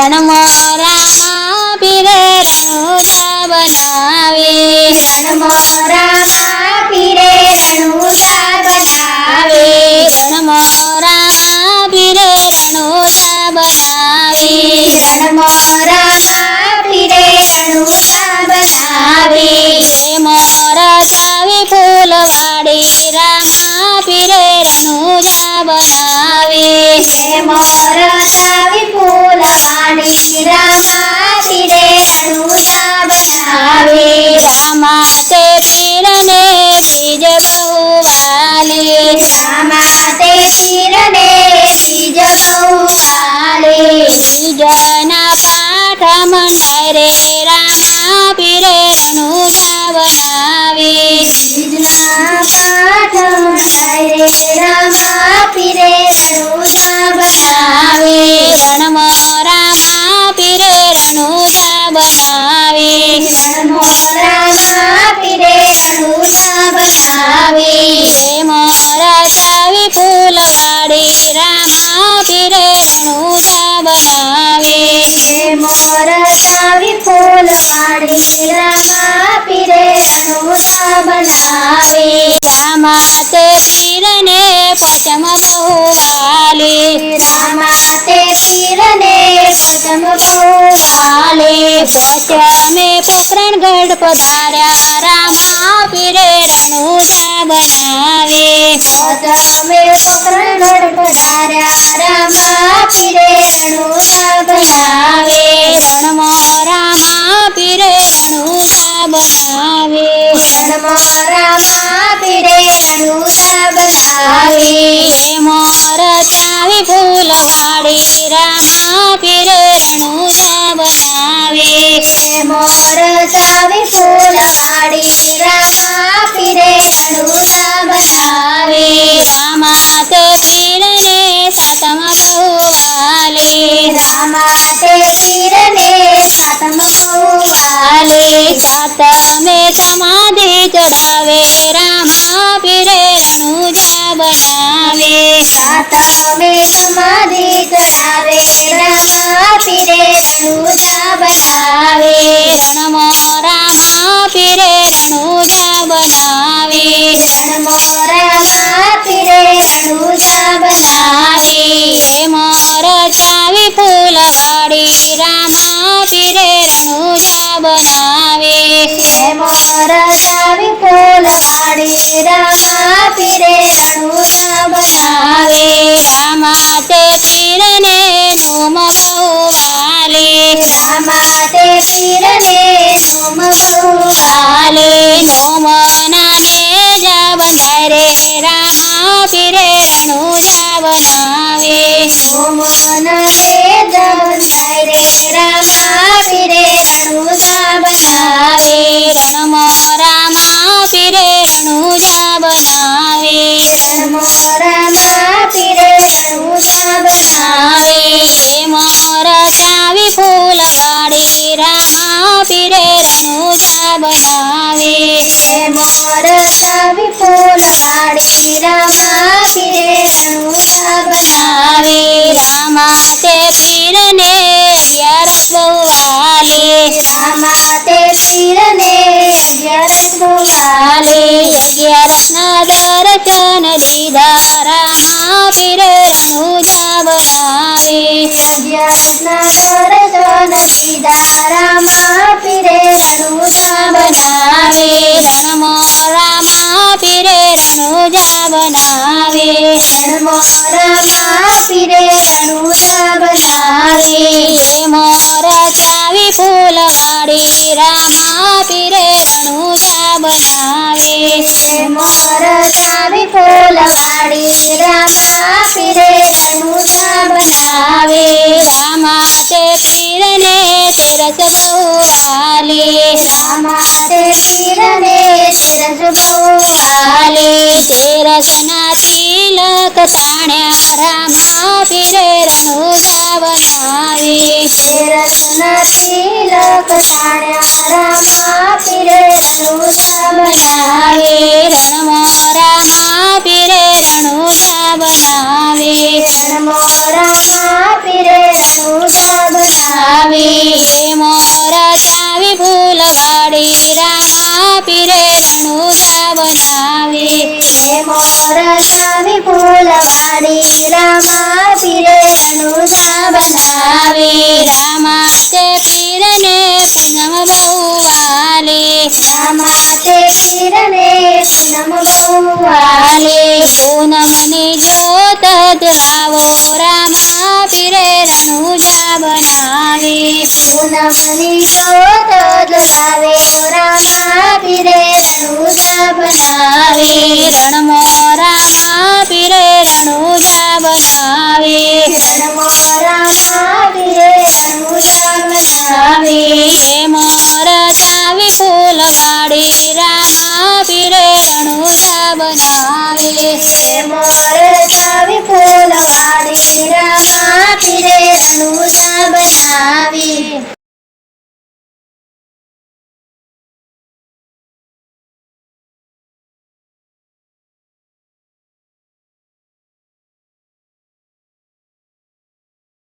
રણમાં રામા પીરે રણુજા બનાવે રણમાં રામા પીરે રણુજા બનાવે રણમાં રામા પીરે રણુજા બનાવે રણમાં રામા પીરે રણુજા બનાવે હે મોરા ચાવી ફૂલવાડી રામા પીરે રણુજા બનાવે હે મોર ચાવી ફૂલવાડી રામા પીરે રણુજા બનાવે રામા તે પીરને બીજ બહુ વાલે રામા તે પીરને બીજ બહુ વાલે બીજના પાઠ મંડાય રે રામા પીરે રણુજા બનાવે બીજના પાઠ મંડાય રે રામા પીરે રણુજા બનાવે રણમાં રામા પીરે રણુજા બનાવે રણમાં રામા પીરે રણુજા બનાવે હે મોરા ચાવી ફૂલવાડી રામા પીરે રણુજા બનાવે હે મોર ચાવી ફૂલવાડી રામા પીરે રણુજા બનાવે રામા તે પીરને પચમ બહુ વાલે રામા તે પીરને પદમ બહુ વાલે પચમે પોખરણગઢ પધાર્યા રામા પીરે રણુજા બનાવે પદમે પોખરણગઢ પધાર્યા રામા પીરે રણુજા બનાવે રણમાં રામા પીરે રણુજા બનાવે રણમાં રામા પીરે રણુજા બનાવે હે મોર ચાવી ફૂલવાડી રામા પીરે રણુજા બનાવે હે મોર ચાવી ફૂલવાડી રામા પીરે રણુજા બનાવે રામા તે પીરને સાતમ બહુ વાલે રામા તે પીરને સાતમ બહુ વાલે સાતમે સમાધિ ચડાવે રામા પીરે રણુજા બનાવે સાતમે સમાધિ ચડાવે રામા પીરે રણુજા બનાવે રણમાં રામા પીરે રણુજા બનાવે રણમાં રામા પીરે રણુજા બનાવે હે મોર ચાવી ફૂલવાડી રામા પીરે રણુજા બનાવે હે મોર ચાવી ફૂલવાડી રામા પીરે રણુજા બનાવે રામા તે પીરને નોમ બહુ વાલે રામા તે પીરને નોમ બહુ વાલે નોમના નેજા બંધાય રે રામા પીરે રણુજા બનાવે નોમના વેદ બંધાય રે રામા પીરે રણુજા બનાવે રણમાં રામા પીરે રણુજા બનાવે રણમાં રામા પીરે રણુજા બનાવે હે મોર ચાવી ફૂલવાડી રામા પીરે રણુજા બનાવે હે મોર ચાવી ફૂલવાડી રામા પીરે રણુજા બનાવે રામા તે પીરને અગિયારસ બહુ વાલે રામા તે પીરને અગિયારસ બહુ વાલે અગિયારસના દર્શન દીધા રામા પીરે રણુજા બનાવે અગિયારસના દર્શન દીધા રામા પીરે રણુજા બનાવે રણમાં રામા પીરે રણુજા બનાવે રણમાં રામા પીરે રણુજા બનાવે હે મોર ચાવી ફૂલવાડી રામા પીરે રણુજા બનાવે હે મોર ચાવી ફૂલવાડી રામા પીરે રણુજા બનાવે રામા તે પીરને તેરસ બહુ વાલે રામા તે પીરને તેરસ બહુ વાલે તેરસના તિલક તાણ્યા રામા પીરે રણુજા બનાવે તેરસના તિલક તાણ્યા રામા પીરે રણુજા બનાવે રણમાં રામા પીરે રણુજા બનાવે રણમાં રામા પીરે રણુજા બનાવે રામા પીરે રણુજા બનાવી હે મોરસાની ફૂલવાડી રામા પીરે રણુજા બનાવી રામા તે પીરને પૂનમ બહુ વાલી રામા તે પીરને પૂનમ બહુ વાલી પૂનમની જ્યોત જલાવો રામા પીરે રણુજા બનાવી પૂનમની જ્યોત જલાવે રામા પીરે રણુજા બનાવી રણમો રામા પીરે રણુજા બનાવી રણમો રામા પીરે રણુજા બનાવી હે મોર ચાવી ફૂલવાડી રામા પીરે રણુજા બનાવી હે મોર ચાવી ફૂલવાડી રામા પીરે રણુજા બનાવી